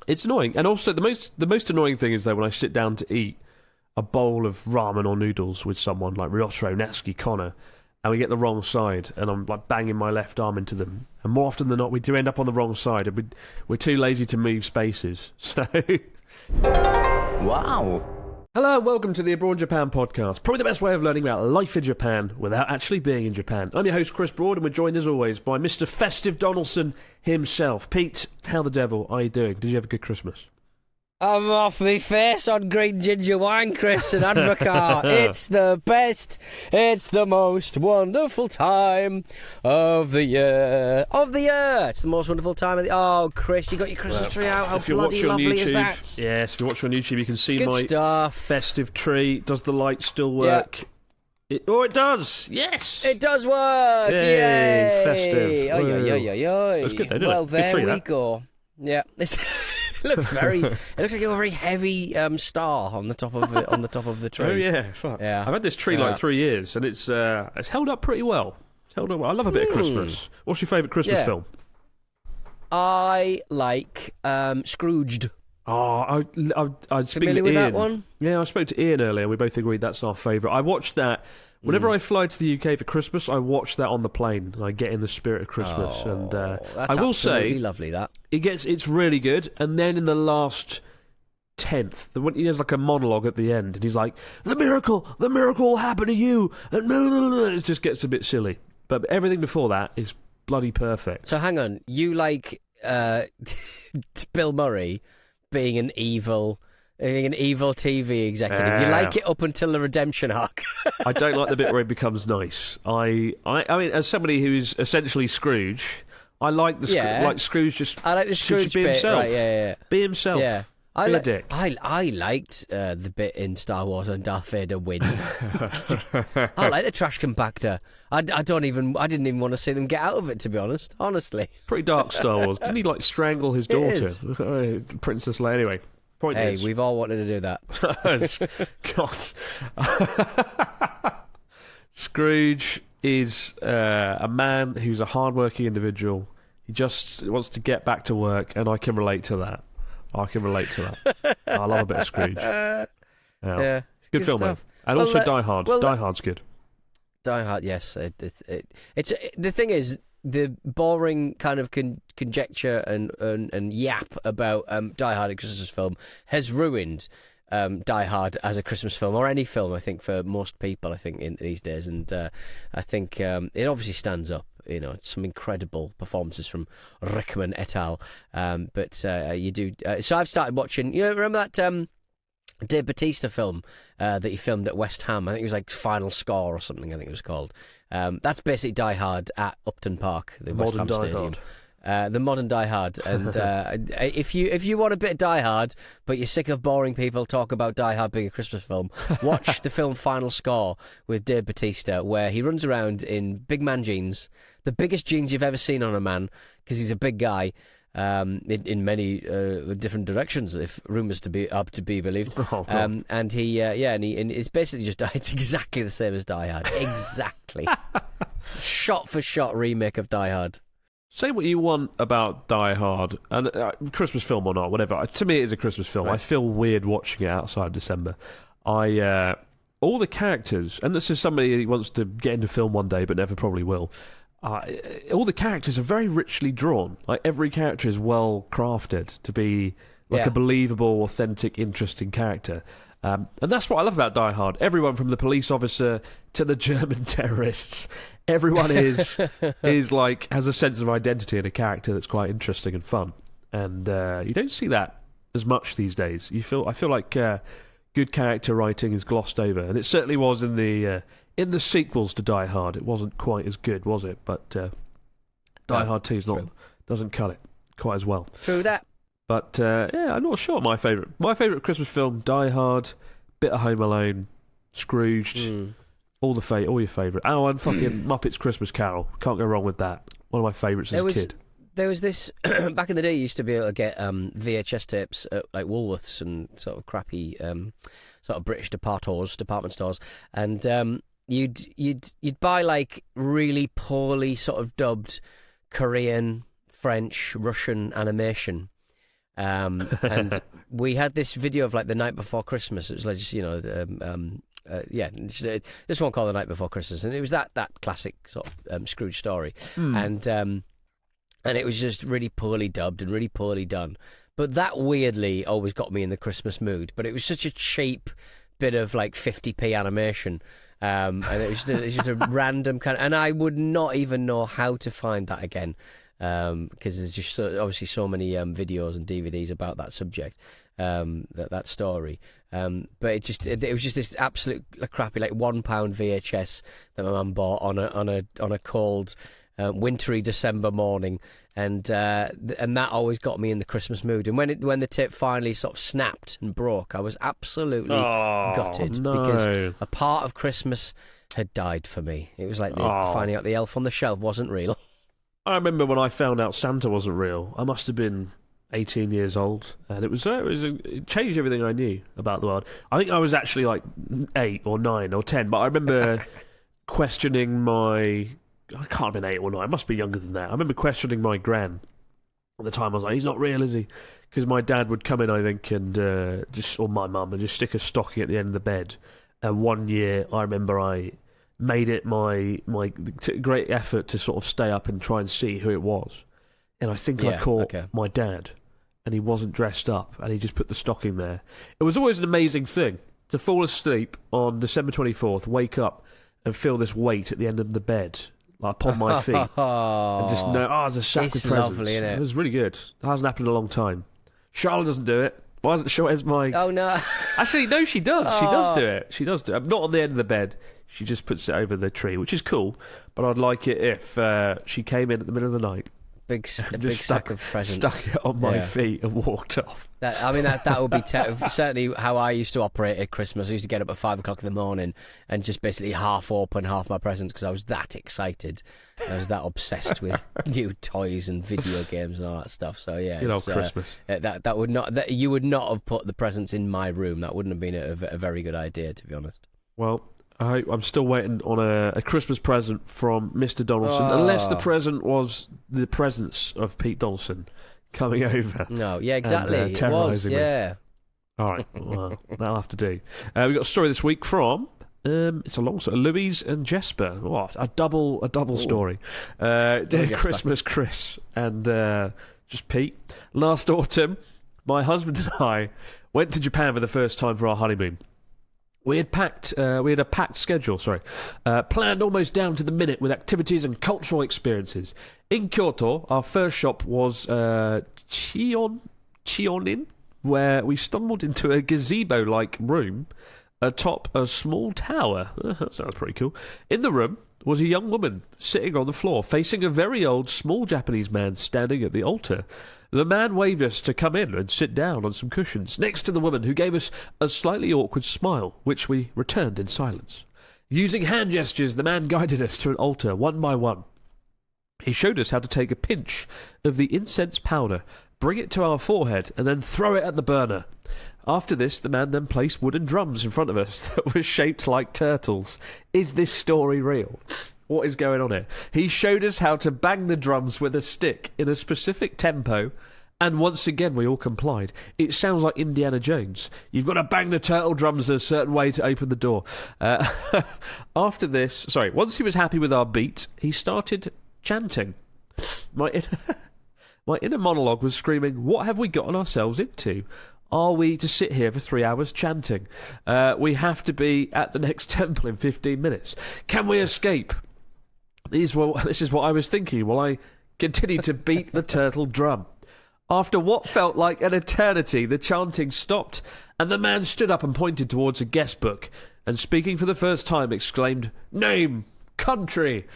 It's annoying, and also the most annoying thing is that when I sit down to eat a bowl of ramen or noodles with someone like Ryotaro, Natsuki, Connor, and we get the wrong side, and I'm like banging my left arm into them, and more often than not, we do end up on the wrong side, and we're too lazy to move spaces. So, Wow. hello, and welcome to the Abroad Japan podcast. Probably the best way of learning about life in Japan without actually being in Japan. I'm your host, Chris Broad, and we're joined as always by Mr. Festive Donaldson himself. Pete, how the devil are you doing? Did you have a good Christmas? I'm off me face on green ginger wine, Chris, and Advocaat. It's the best, it's the most wonderful time of the year. It's the most wonderful time of the... Oh, Chris, you got your Christmas tree out. How bloody lovely is that? Yes, if you watch on YouTube, you can see Good my stuff. festive tree. Does the light still work? It does. Yes. It does work. Yay, Yay. festive. Oy, Woo. oy, oy, oy, oy. That's good though, didn't well, it? Good there tree, we that. go. Yeah. It looks very. It looks like a very heavy star on the top of it, on the top of the tree. Oh yeah, fuck. Yeah. I've had this tree like 3 years, and it's held up pretty well. It's held up well. I love a bit of Christmas. What's your favourite Christmas film? I like Scrooged. Oh, I speak Familiar to with Ian. that one? Yeah, I spoke to Ian earlier. We both agreed that's our favourite. I watched that. Whenever I fly to the UK for Christmas, I watch that on the plane, and I get in the spirit of Christmas. And That's I will say, absolutely lovely. That it's really good. And then in the last 10th, he has like a monologue at the end, and he's like, the miracle will happen to you, and blah, blah, blah. It just gets a bit silly. But everything before that is bloody perfect. So hang on, you like Bill Murray being an evil TV executive. You like it up until the redemption arc. I don't like the bit where he becomes nice. I mean, as somebody who is essentially Scrooge, I like like Scrooge just. I like the Scrooge just be bit. himself. Right, yeah. Be himself. Yeah. Be a dick. I liked the bit in Star Wars when Darth Vader wins. I like the trash compactor. I didn't even want to see them get out of it, to be honest. Honestly, Pretty dark Star Wars. Didn't he like strangle his daughter, is. Princess Leia? Anyway, point hey, is, we've all wanted to do that. God. Scrooge is a man who's a hard-working individual. He just wants to get back to work, and I can relate to that. I love a bit of Scrooge. Yeah, Good film, man. stuff. And Well, also Die Hard. Die Hard's good. Die Hard, yes. It's the thing is, the boring kind of conjecture and yap about Die Hard, a Christmas film, has ruined Die Hard as a Christmas film, or any film, I think, for most people, I think, in these days. And I think it obviously stands up. You know, some incredible performances from Rickman et al. But you do... so I've started watching... You know, remember that... Dave Bautista film that he filmed at West Ham. I think it was like Final Score or something, I think it was called. That's basically Die Hard at Upton Park, the West Ham Stadium. The modern Die Hard. And if you want a bit of Die Hard, but you're sick of boring people talk about Die Hard being a Christmas film, watch the film Final Score with Dave Bautista, where he runs around in big man jeans, the biggest jeans you've ever seen on a man, because he's a big guy. In many different directions, if rumours to be believed. And it's basically just it's exactly the same as Die Hard, exactly. Shot for shot remake of Die Hard. Say what you want about Die Hard, and Christmas film or not, whatever. To me, it is a Christmas film. Right. I feel weird watching it outside December. All the characters, and this is somebody who wants to get into film one day, but never probably will. All the characters are very richly drawn. Like, every character is well crafted to be like a believable, authentic, interesting character. And that's what I love about Die Hard. Everyone from the police officer to the German terrorists, everyone is like has a sense of identity and a character that's quite interesting and fun. And you don't see that as much these days. I feel like good character writing is glossed over, and it certainly was in the sequels to Die Hard. It wasn't quite as good, was it? But Die Hard 2 doesn't cut it quite as well. True that. But I'm not sure. My favourite Christmas film: Die Hard, bit of Home Alone, Scrooged, all your favourite. Oh, and fucking Muppets Christmas Carol. Can't go wrong with that. One of my favourites as a kid. There was this back in the day. You used to be able to get VHS tapes at like Woolworths and sort of crappy sort of British department stores, and you'd buy like really poorly sort of dubbed Korean, French, Russian animation. And we had this video of like the night before Christmas. It was like just, this one called The Night Before Christmas, and it was that classic sort of Scrooge story, and it was just really poorly dubbed and really poorly done. But that weirdly always got me in the Christmas mood. But it was such a cheap bit of like 50p animation, and it was just a random kind of, and I would not even know how to find that again, because there's just obviously so many videos and DVDs about that subject, that story. But it was just this absolute crappy like £1 VHS that my mum bought on a cold wintry December morning, and that always got me in the Christmas mood. And when the tape finally sort of snapped and broke, I was absolutely gutted, because a part of Christmas had died for me. It was like finding out the elf on the shelf wasn't real. I remember when I found out Santa wasn't real. I must have been 18 years old, and it changed everything I knew about the world. I think I was actually like 8 or 9 or 10, but I remember questioning I can't have been 8 or 9, I must be younger than that. I remember questioning my gran at the time. I was like, he's not real, is he? Because my dad would come in, I think, and or my mum, and just stick a stocking at the end of the bed. And one year, I remember I made it my great effort to sort of stay up and try and see who it was. And I think I caught my dad, and he wasn't dressed up, and he just put the stocking there. It was always an amazing thing to fall asleep on December 24th, wake up, and feel this weight at the end of the bed, like upon my feet, and just know, there's a sack of presents. Lovely, isn't it? It was really good. It hasn't happened in a long time. Charlotte doesn't do it. Why isn't sure as my... Oh, no. Actually, no, she does. She does do it. She does do it. Not on the end of the bed. She just puts it over the tree, which is cool. But I'd like it if she came in at the middle of the night. Big sack of presents. Stuck it on my feet and walked off. That would be certainly how I used to operate at Christmas. I used to get up at 5 o'clock in the morning and just basically half open half my presents, because I was that excited. I was that obsessed with new toys and video games and all that stuff. So yeah, Christmas. That would not, you would not have put the presents in my room. That wouldn't have been a very good idea, to be honest. Well, I'm still waiting on a Christmas present from Mr. Donaldson, unless the present was the presence of Pete Donaldson coming over. No, yeah, exactly. And, it was, yeah. All right, well, that'll have to do. We've got a story this week from... it's a long story. Louise and Jesper. What a double story. Dear Christmas, Chris, and just Pete. Last autumn, my husband and I went to Japan for the first time for our honeymoon. We had a packed schedule, planned almost down to the minute with activities and cultural experiences. In Kyoto, our first shop was Chionin, where we stumbled into a gazebo-like room atop a small tower. That sounds pretty cool. In the room was a young woman sitting on the floor, facing a very old, small Japanese man standing at the altar. The man waved us to come in and sit down on some cushions next to the woman, who gave us a slightly awkward smile, which we returned in silence. Using hand gestures, the man guided us to an altar, one by one. He showed us how to take a pinch of the incense powder, bring it to our forehead, and then throw it at the burner. After this, the man then placed wooden drums in front of us that were shaped like turtles. Is this story real? What is going on here? He showed us how to bang the drums with a stick in a specific tempo, and once again we all complied. It sounds like Indiana Jones. You've got to bang the turtle drums a certain way to open the door. Once he was happy with our beat, he started chanting. My inner monologue was screaming, what have we gotten ourselves into? Are we to sit here for 3 hours chanting? We have to be at the next temple in 15 minutes. Can we escape? This is what I was thinking while I continued to beat the turtle drum. After what felt like an eternity, the chanting stopped, and the man stood up and pointed towards a guest book, and speaking for the first time exclaimed, "Name, country."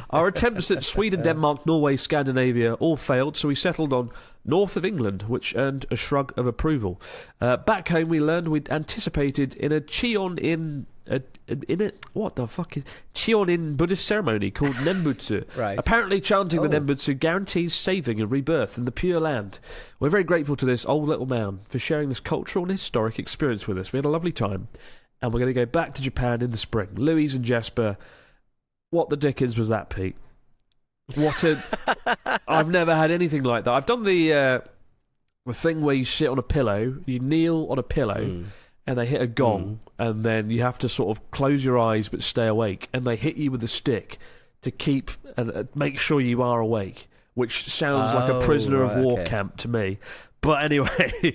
Our attempts at Sweden, Denmark, Norway, Scandinavia all failed, so we settled on north of England, which earned a shrug of approval. Back home, we learned we'd anticipated in a Cheon-in Buddhist ceremony called Nembutsu. Right. Apparently, chanting the Nembutsu guarantees saving and rebirth in the Pure Land. We're very grateful to this old little man for sharing this cultural and historic experience with us. We had a lovely time, and we're going to go back to Japan in the spring. Louise and Jesper. What the dickens was that, Pete? I've never had anything like that. I've done the the thing where you sit on a pillow, you kneel on a pillow, and they hit a gong, and then you have to sort of close your eyes but stay awake, and they hit you with a stick to keep and make sure you are awake, which sounds like a prisoner of war camp to me. But anyway,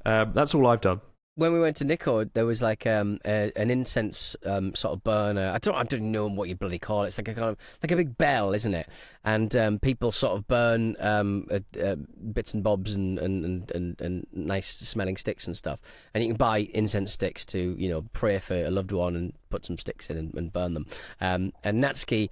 that's all I've done. When we went to Nico, there was like an incense sort of burner. I don't know what you bloody call it. It's like a kind of like a big bell, isn't it? And people sort of burn bits and bobs and nice smelling sticks and stuff. And you can buy incense sticks to pray for a loved one and put some sticks in and burn them. And Natsuki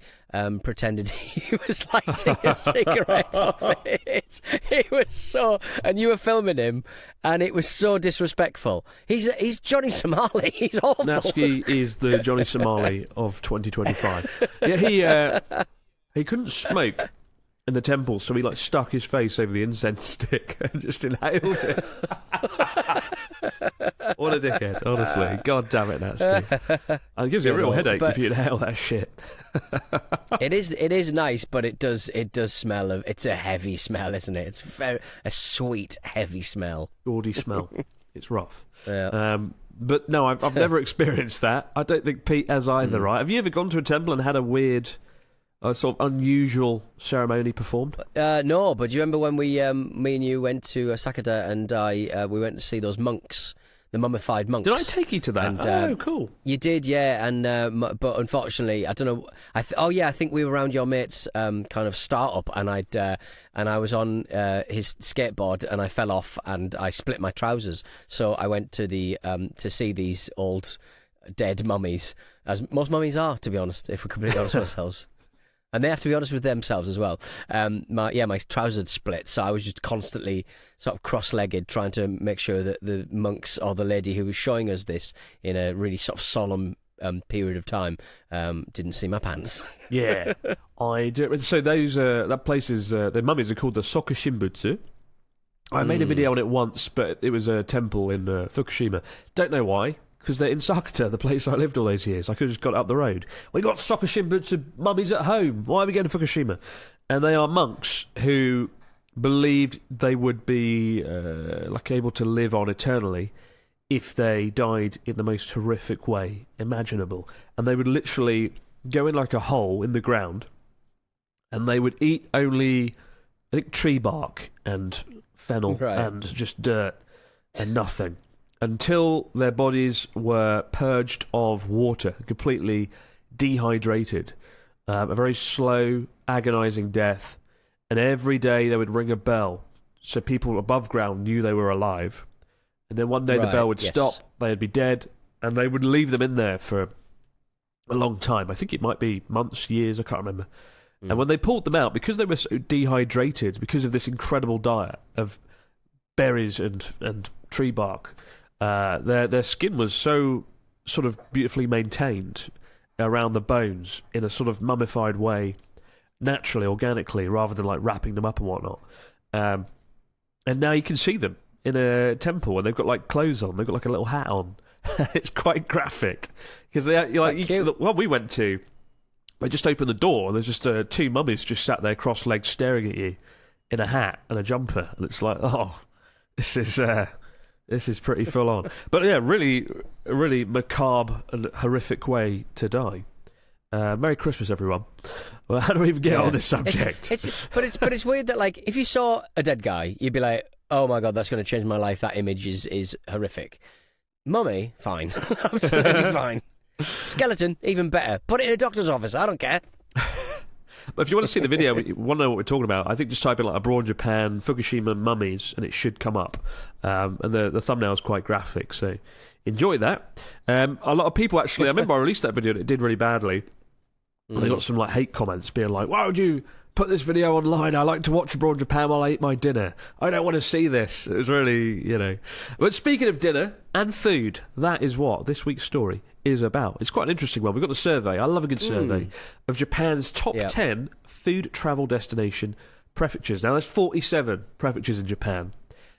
pretended he was lighting a cigarette off it. It was so, and you were filming him, and it was so disrespectful. He's Johnny Somali. He's awful. Natsuki is the Johnny Somali of 2025. Yeah, he couldn't smoke in the temple, so he stuck his face over the incense stick and just inhaled it. What a dickhead, honestly. God damn it, Natsuki. It gives you a real headache if you inhale that shit. It is nice, but it does smell of. It's a heavy smell, isn't it? It's a sweet, heavy smell. Gaudy smell. It's rough. Yeah. But no, I've never experienced that. I don't think Pete has either, right? Have you ever gone to a temple and had a weird, sort of unusual ceremony performed? No, but do you remember when me and you went to Sakata and we went to see those monks, the mummified monks? Did I take you to that? Oh, cool. You did, yeah. And but unfortunately, I don't know. I think we were around your mate's kind of startup, and I was on his skateboard, and I fell off, and I split my trousers. So I went to the to see these old dead mummies, as most mummies are, to be honest. If we're completely honest with ourselves. And they have to be honest with themselves as well. My trousers split, so I was just constantly sort of cross-legged, trying to make sure that the monks or the lady who was showing us this in a really sort of solemn period of time didn't see my pants. Yeah, I do. So those that place is the mummies are called the Sokushimbutsu. I made a video on it once, but it was a temple in Fukushima. Don't know why. Because they're in Sakata, the place I lived all those years. I could have just got up the road. We got Sokushimbutsu mummies at home. Why are we going to Fukushima? And they are monks who believed they would be able to live on eternally if they died in the most horrific way imaginable. And they would literally go in like a hole in the ground, and they would eat only, I think, tree bark and fennel and just dirt and nothing, until their bodies were purged of water, completely dehydrated. A very slow, agonising death. And every day they would ring a bell, so people above ground knew they were alive. And then one day the bell would stop, they'd be dead, and they would leave them in there for a long time. I think it might be months, years, I can't remember. And when they pulled them out, because they were so dehydrated, because of this incredible diet of berries and tree bark, their skin was so sort of beautifully maintained around the bones in a sort of mummified way, naturally, organically, rather than wrapping them up and whatnot. And now you can see them in a temple, and they've got clothes on. They've got a little hat on. It's quite graphic because the one we went to, they just opened the door and there's just two mummies just sat there cross-legged staring at you in a hat and a jumper, and it's like, oh, this is pretty full on. But yeah, really, really macabre and horrific way to die. Merry Christmas, everyone. Well, how do we even get on this subject? But it's weird that if you saw a dead guy, you'd be like, oh my God, that's going to change my life. That image is horrific. Mummy, fine. Absolutely fine. Skeleton, even better. Put it in a doctor's office. I don't care. But if you want to see the video, you want to know what we're talking about, I think just type in abroad Japan, Fukushima mummies, and it should come up. And the thumbnail is quite graphic, so enjoy that. A lot of people actually, I remember I released that video and it did really badly. And they got some hate comments being like, why would you put this video online? I like to watch abroad Japan while I eat my dinner. I don't want to see this. It was really, But speaking of dinner and food, that is what this week's story is about. It's quite an interesting one. We've got a survey. I love a good survey of Japan's top 10 food travel destination prefectures. Now, there's 47 prefectures in Japan,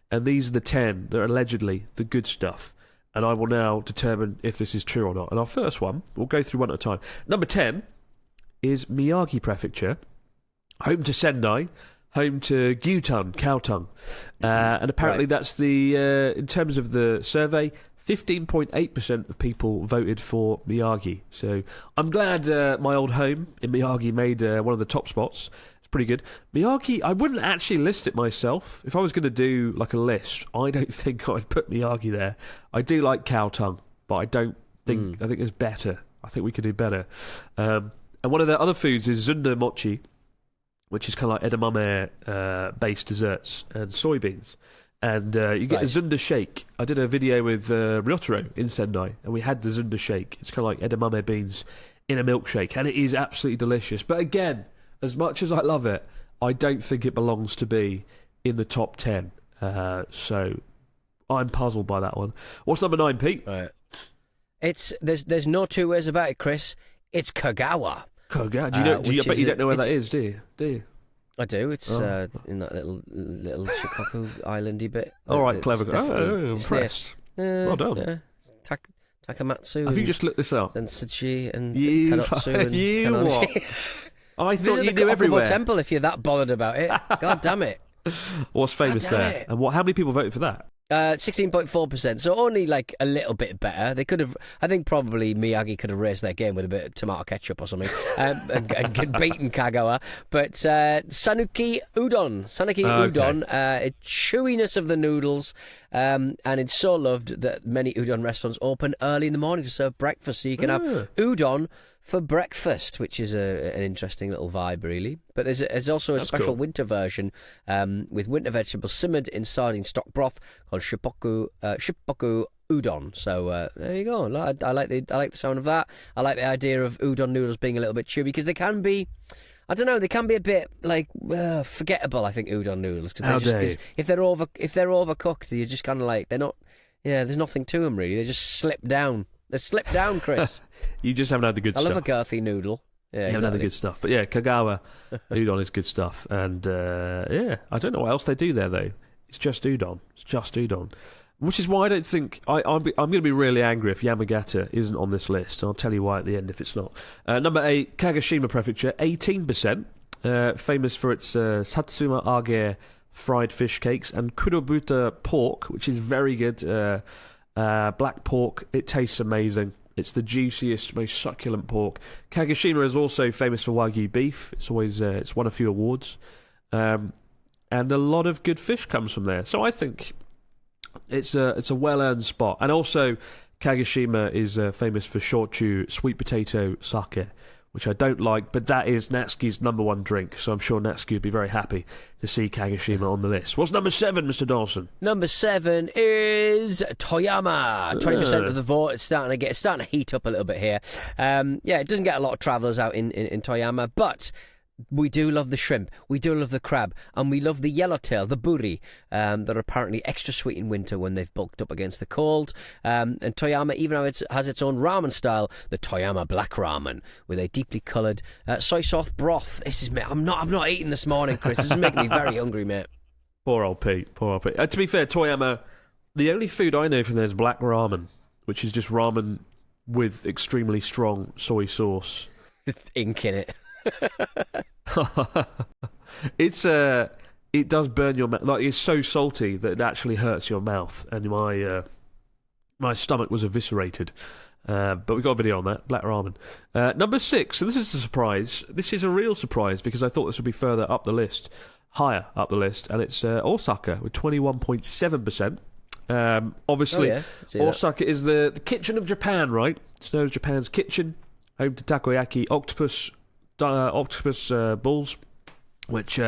and these are the 10 that are allegedly the good stuff. And I will now determine if this is true or not. And our first one, we'll go through one at a time. Number 10 is Miyagi Prefecture, home to Sendai, home to gyutan, cow tongue. And apparently that's the, in terms of the survey, 15.8% of people voted for Miyagi. So I'm glad my old home in Miyagi made one of the top spots. It's pretty good. Miyagi, I wouldn't actually list it myself. If I was going to do like a list, I don't think I'd put Miyagi there. I do like cow tongue, but I don't think, I think there's better. I think we could do better. And one of the other foods is zunda mochi, which is kind of like edamame based desserts and soybeans. And you get a zunda shake. I did a video with Ryotaro in Sendai, and we had the zunda shake. It's kind of like edamame beans in a milkshake, and it is absolutely delicious. But again, as much as I love it, I don't think it belongs to be in the top 10. So I'm puzzled by that one. What's number 9, Pete? Right. There's no two ways about it, Chris. It's Kagawa. Kagawa. I bet you don't know where that is, do you? I do. It's in that little Shikoku islandy bit. All right, clever. Oh, impressed. Well done. Takamatsu. Have you just looked this up? And Tsuchi and You Terotsu and what? I thought you knew the everywhere. Temple, if you're that bothered about it. God damn it. What's famous there? And how many people voted for that? 16.4%, so only like a little bit better. They could have, I think probably Miyagi could have raised their game with a bit of tomato ketchup or something and beaten Kagawa. But Sanuki Udon, chewiness of the noodles, and it's so loved that many udon restaurants open early in the morning to serve breakfast, so you can have udon for breakfast, which is an interesting little vibe, really. But there's also a special winter version with winter vegetables simmered in sardine stock broth called shippoku udon. So there you go. I like the sound of that. I like the idea of udon noodles being a little bit chewy, because they can be, I don't know, they can be a bit like forgettable. I think udon noodles, because if they're overcooked, you're just kind of like, they're not. Yeah, there's nothing to them really. They just slip down. They slip down, Chris. You just haven't had the good stuff. I love a girthy noodle. Yeah, you haven't had the good stuff. But yeah, Kagawa udon is good stuff. And I don't know what else they do there, though. It's just udon. Which is why I don't think... I'm going to be really angry if Yamagata isn't on this list. And I'll tell you why at the end if it's not. Number 8, Kagoshima Prefecture, 18%. Famous for its Satsuma Age fried fish cakes and Kurobuta pork, which is very good. Black pork, it tastes amazing. It's the juiciest, most succulent pork. Kagoshima is also famous for Wagyu beef. It's always it's won a few awards, and a lot of good fish comes from there. So I think it's a well-earned spot. And also, Kagoshima is famous for shochu, sweet potato sake, which I don't like, but that is Natsuki's number one drink, so I'm sure Natsuki would be very happy to see Kagoshima on the list. What's number 7, Mr. Dawson? Number 7 is Toyama. 20% of the vote. It's starting to heat up a little bit here. It doesn't get a lot of travellers out in Toyama, but we do love the shrimp, we do love the crab, and we love the yellowtail, the buri, that are apparently extra sweet in winter when they've bulked up against the cold. And Toyama even has its own ramen style, the Toyama black ramen, with a deeply coloured soy sauce broth. I've not eaten this morning, Chris. This is making me very hungry, mate. Poor old Pete. To be fair, Toyama, the only food I know from there is black ramen, which is just ramen with extremely strong soy sauce. Ink in it. It does burn your mouth. Like, it's so salty that it actually hurts your mouth, and my stomach was eviscerated. But we got a video on that. Black ramen. Number 6. So this is a surprise. This is a real surprise, because I thought this would be further up the list, higher up the list, and it's Osaka with 21.7%. Obviously, Osaka is the kitchen of Japan, right? It's known as Japan's kitchen, home to takoyaki, octopus balls, which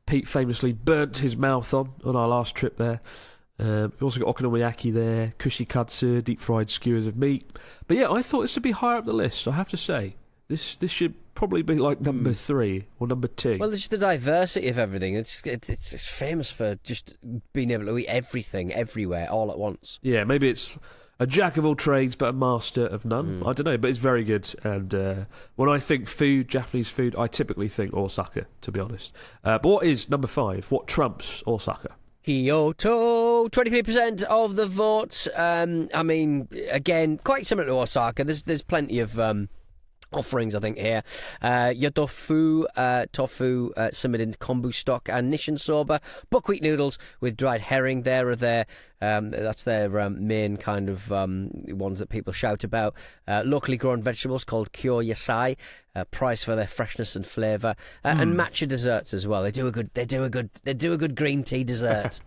Pete famously burnt his mouth on our last trip there. We also got okonomiyaki there, kushikatsu, deep fried skewers of meat. But yeah, I thought this would be higher up the list, I have to say. This should probably be like number 3 or number 2. Well, it's just the diversity of everything. It's famous for just being able to eat everything, everywhere, all at once. Yeah, maybe it's a jack of all trades but a master of none. I don't know, but it's very good. And when I think food, Japanese food, I typically think Osaka, to be honest. But what is number 5? What trumps Osaka? Kyoto, 23% of the vote. I mean, again, quite similar to Osaka. There's plenty of offerings, I think, here. Your tofu simmered in kombu stock, and nishin soba, buckwheat noodles with dried herring. That's their main kind of ones that people shout about. Locally grown vegetables called kyo yasai, prized for their freshness and flavour, and matcha desserts as well. They do a good green tea dessert.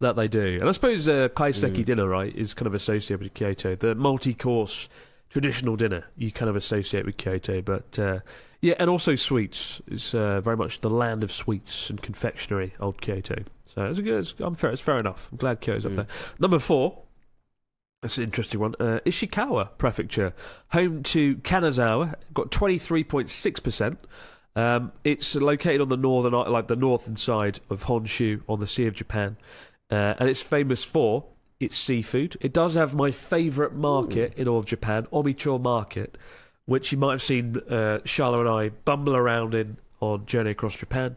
That they do. And I suppose kaiseki dinner, right, is kind of associated with Kyoto. The multi-course traditional dinner you kind of associate with Kyoto. But, and also sweets. It's very much the land of sweets and confectionery, old Kyoto. So it's fair enough. I'm glad Kyoto's up there. Number 4, that's an interesting one, Ishikawa Prefecture, home to Kanazawa, got 23.6%. It's located on the northern side of Honshu on the Sea of Japan. And it's famous for its seafood. It does have my favourite market in all of Japan, Omicho Market, which you might have seen Charlotte and I bumble around in on Journey Across Japan.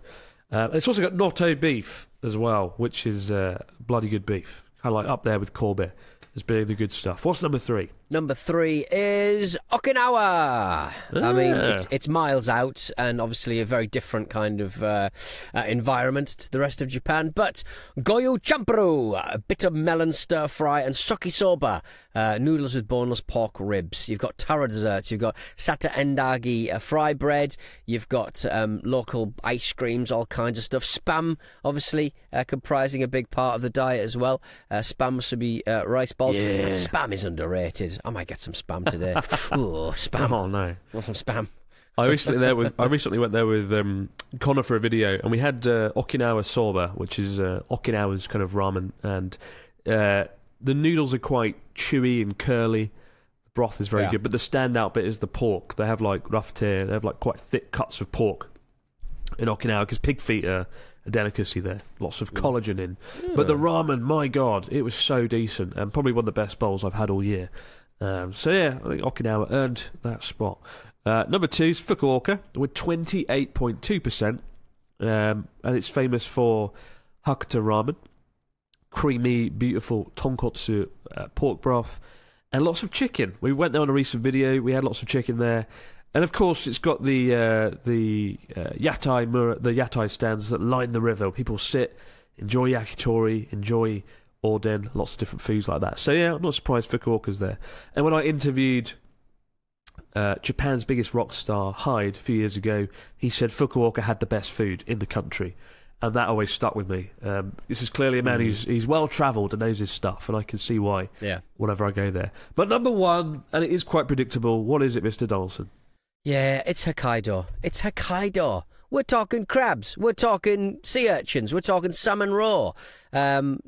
And it's also got Noto beef as well, which is bloody good beef. Kind of like up there with Kobe as being the good stuff. What's number 3? Number 3 is Okinawa. I mean, it's miles out and obviously a very different kind of environment to the rest of Japan. But goyu champuru, a bitter melon stir fry, and sokisoba, noodles with boneless pork ribs. You've got taro desserts. You've got sata endagi, fry bread. You've got local ice creams, all kinds of stuff. Spam, obviously, comprising a big part of the diet as well. Spam must be rice balls. Yeah. Spam is underrated. I might get some spam today. Ooh, spam. Oh, no. Want some spam? I recently went there with Connor for a video, and we had Okinawa soba, which is Okinawa's kind of ramen, and the noodles are quite chewy and curly. The broth is very good, but the standout bit is the pork. They have like rough tear. They have like quite thick cuts of pork in Okinawa because pig feet are a delicacy there. Lots of collagen in. But the ramen, my God, it was so decent, and probably one of the best bowls I've had all year. I think Okinawa earned that spot. Number 2 is Fukuoka with 28.2%, and it's famous for Hakuta ramen, creamy, beautiful tonkotsu pork broth, and lots of chicken. We went there on a recent video. We had lots of chicken there, and of course it's got the yatai stands that line the river. People sit, enjoy yakitori, enjoy Orden, lots of different foods like that. So yeah, I'm not surprised Fukuoka's there. And when I interviewed Japan's biggest rock star, Hyde, a few years ago, he said Fukuoka had the best food in the country. And that always stuck with me. This is clearly a man who's well-travelled and knows his stuff, and I can see why whenever I go there. But number 1, and it is quite predictable, what is it, Mr. Donaldson? Yeah, it's Hokkaido. It's Hokkaido. We're talking crabs. We're talking sea urchins. We're talking salmon raw.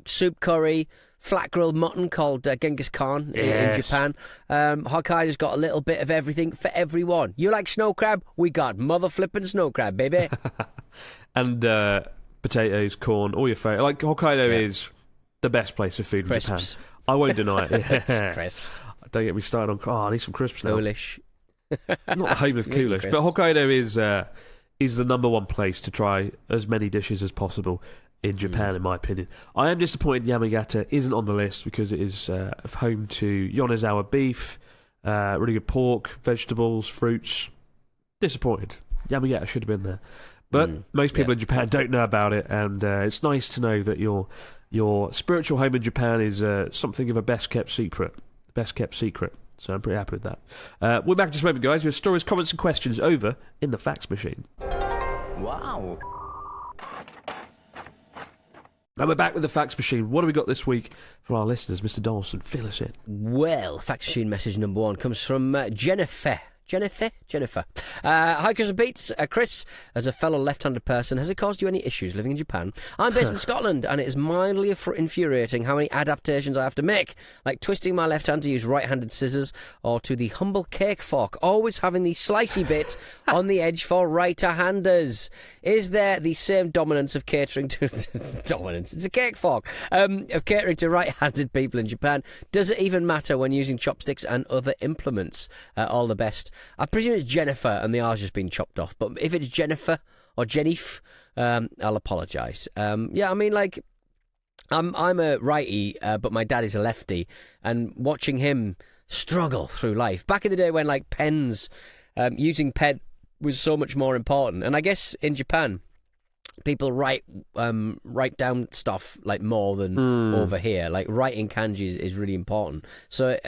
Soup curry, flat grilled mutton called Genghis Khan in Japan. Hokkaido's got a little bit of everything for everyone. You like snow crab? We got mother flipping snow crab, baby. And potatoes, corn, all your favourite. Like Hokkaido is the best place for food in Japan. I won't deny it. Crisp. Don't get me started on. I need some crisps now. Coolish. Not the home of coolish, but Hokkaido is the number 1 place to try as many dishes as possible in Japan, in my opinion. I am disappointed Yamagata isn't on the list because it is home to Yonezawa beef, really good pork, vegetables, fruits. Disappointed. Yamagata should have been there. But most people in Japan don't know about it, and it's nice to know that your spiritual home in Japan is something of a best-kept secret. So I'm pretty happy with that. We're back in just a moment, guys, with stories, comments and questions over in the fax machine. Wow. And we're back with the fax machine. What have we got this week for our listeners? Mr. Donaldson, fill us in. Well, fax machine message number 1 comes from Jennifer. Hi, Chris and Pete. Chris, as a fellow left-handed person, has it caused you any issues living in Japan? I'm based in Scotland, and it is mildly infuriating how many adaptations I have to make, like twisting my left hand to use right-handed scissors, or to the humble cake fork, always having the slicey bit on the edge for right-handers. Is there the same dominance of catering to... dominance? It's a cake fork. Of catering to right-handed people in Japan? Does it even matter when using chopsticks and other implements? All the best. I presume it's Jennifer and the R's just been chopped off, but if it's Jennifer or Jennifer, I'll apologise. I mean, like, I'm a righty, but my dad is a lefty, and watching him struggle through life. Back in the day when, like, pens using pen was so much more important. And I guess in Japan, people write down stuff like more than over here. Like writing kanji is really important. So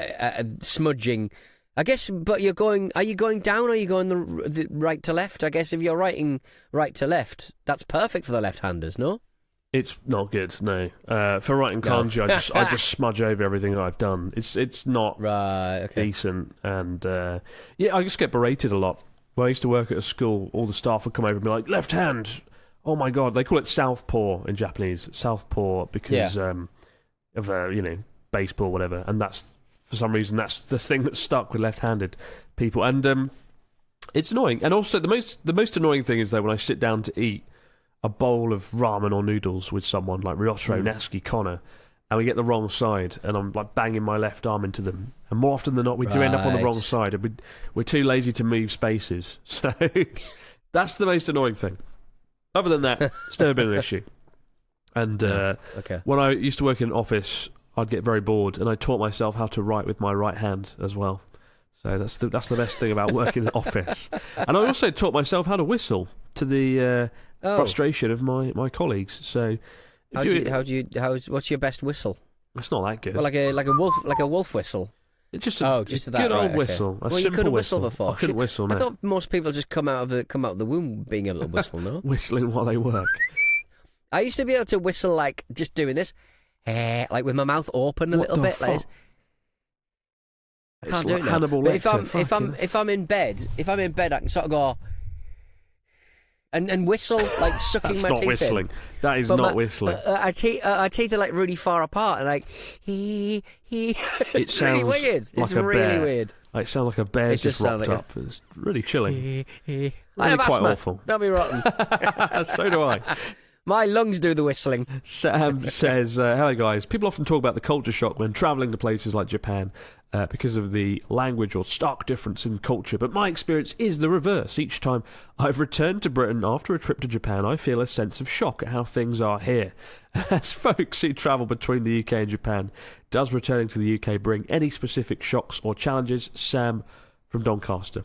smudging, I guess. But are you going down or are you going the right to left? I guess if you're writing right to left, that's perfect for the left-handers, no? It's not good, no. For writing kanji, I just smudge over everything I've done. It's not decent, and I just get berated a lot. When I used to work at a school, all the staff would come over and be like, "Left hand." Oh my god, they call it southpaw in Japanese, southpaw because of baseball, or whatever, and that's for some reason that's the thing that's stuck with left-handed people, and it's annoying. And also the most annoying thing is that when I sit down to eat a bowl of ramen or noodles with someone like Ryotaro, Natsuki, Connor, and we get the wrong side, and I'm like banging my left arm into them, and more often than not we do end up on the wrong side, and we're too lazy to move spaces, so that's the most annoying thing. Other than that, it's never been an issue. And when I used to work in an office, I'd get very bored, and I taught myself how to write with my right hand as well. So that's the best thing about working in an office. And I also taught myself how to whistle, to the frustration of my colleagues. So, what's your best whistle? It's not that good. Well, like a wolf whistle. It's just a good old whistle. Okay. Well, you couldn't whistle before. I couldn't whistle. No. I thought most people just come out of the womb being able to whistle. No, whistling while they work. I used to be able to whistle like just doing this, like with my mouth open a little bit. Like I can't do it now. But if I'm in bed, I can sort of go and whistle like sucking my teeth in. That's not whistling. That is not whistling. Our teeth are like really far apart, and like he. It sounds really weird. It's really weird. It sounds like a bear's just rocked up. It's really chilling. I have quite asthma. Awful. Don't be rotten. So do I. My lungs do the whistling. Sam says, hello guys. People often talk about the culture shock when travelling to places like Japan because of the language or stark difference in culture. But my experience is the reverse. Each time I've returned to Britain after a trip to Japan, I feel a sense of shock at how things are here. As folks who travel between the UK and Japan, does returning to the UK bring any specific shocks or challenges? Sam from Doncaster.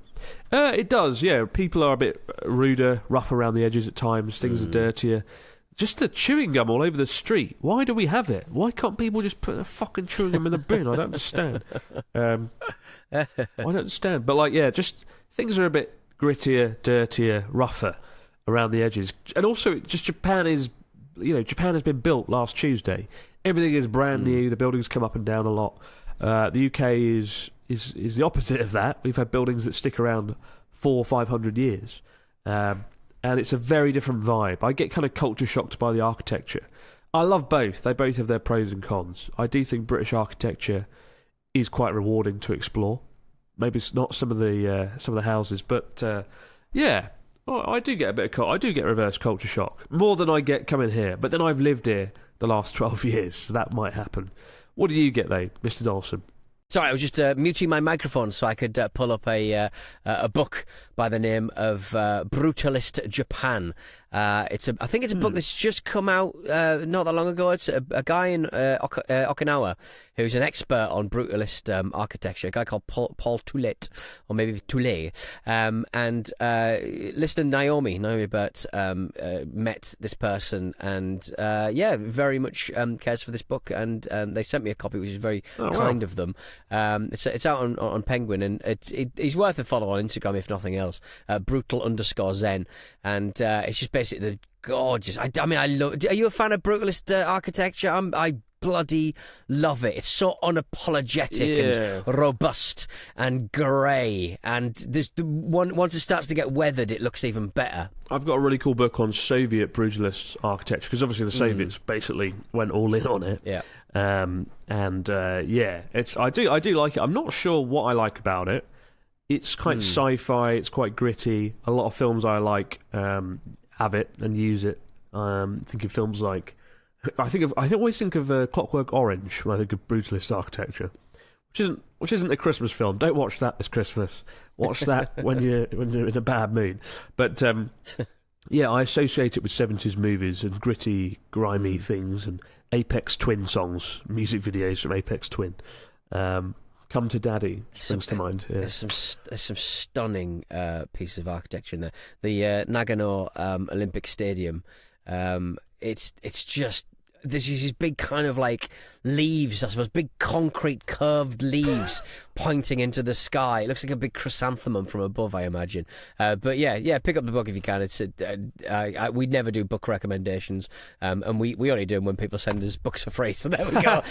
It does, yeah. People are a bit ruder, rough around the edges at times. Things are dirtier. Just the chewing gum all over the street. Why do we have it? Why can't people just put the fucking chewing gum in the bin? I don't understand. I don't understand. But, just things are a bit grittier, dirtier, rougher around the edges. And also, just Japan has been built last Tuesday. Everything is brand new. The buildings come up and down a lot. The UK is the opposite of that. We've had buildings that stick around 400 or 500 years. And it's a very different vibe. I get kind of culture shocked by the architecture. I love both. They both have their pros and cons. I do think British architecture is quite rewarding to explore. Maybe it's not some of the houses, but I do get I do get reverse culture shock more than I get coming here. But then I've lived here the last 12 years, so that might happen. What do you get though, Mr. Dawson? Sorry, I was just muting my microphone so I could pull up a book by the name of Brutalist Japan. I think it's a book that's just come out not that long ago. It's a guy in Okinawa who's an expert on brutalist architecture, a guy called Paul Toulet, or maybe Toulet. And listener Naomi Burt met this person and, very much cares for this book. And they sent me a copy, which is very kind of them. It's out on Penguin, and he's worth a follow on Instagram, if nothing else. Brutal_Zen. And it's just basically the gorgeous. I love. Are you a fan of brutalist architecture? I bloody love it. It's so unapologetic and robust and grey. And once it starts to get weathered, it looks even better. I've got a really cool book on Soviet brutalist architecture, because obviously the Soviets basically went all in on it. Yeah. I do like it. I'm not sure what I like about it. It's quite sci-fi. It's quite gritty. A lot of films I like have it and use it. Think of films like I always think of Clockwork Orange when I think of brutalist architecture, which isn't a Christmas film. Don't watch that this Christmas. Watch that when you're in a bad mood. But I associate it with 70s movies and gritty, grimy things and Aphex Twin songs, music videos from Aphex Twin. Kind Come to Daddy springs to mind. Yeah. There's some stunning pieces of architecture in there. The Nagano Olympic Stadium. It's just. There's these big kind of like leaves, I suppose, big concrete curved leaves pointing into the sky. It looks like a big chrysanthemum from above, I imagine. But yeah, pick up the book if you can. It's we never do book recommendations, and we only do them when people send us books for free. So there we go.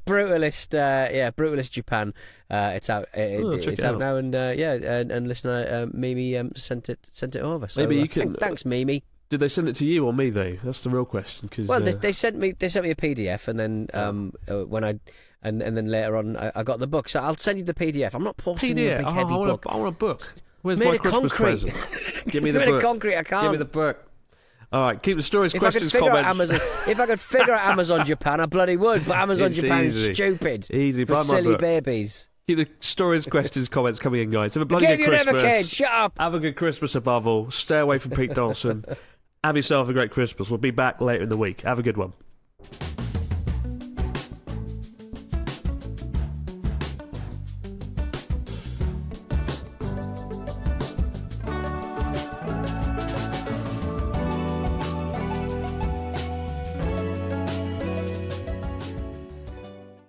Brutalist Japan. It's out. It's out now, and and listener Mimi sent it over. So maybe you can. Thanks, Mimi. Did they send it to you or me though? That's the real question. Cause, well, they sent me a PDF, and then when I and then later on I got the book. So I'll send you the PDF. I'm not posting you a big heavy book. I want a book. Where's it's my made Christmas of concrete. present? Give me It's the made book. of concrete. I can't. Give me the book. All right, keep the stories, If questions, I could figure comments. if I could figure out Amazon Japan, I bloody would. But Amazon It's Japan easy. is stupid Easy. for Buy my silly book. babies. Keep the stories, questions, comments coming in, guys. Have a bloody Gave good you Christmas. never cared. Shut up. Have a good Christmas above all. Stay away from Pete Dawson. Have yourself a great Christmas. We'll be back later in the week. Have a good one.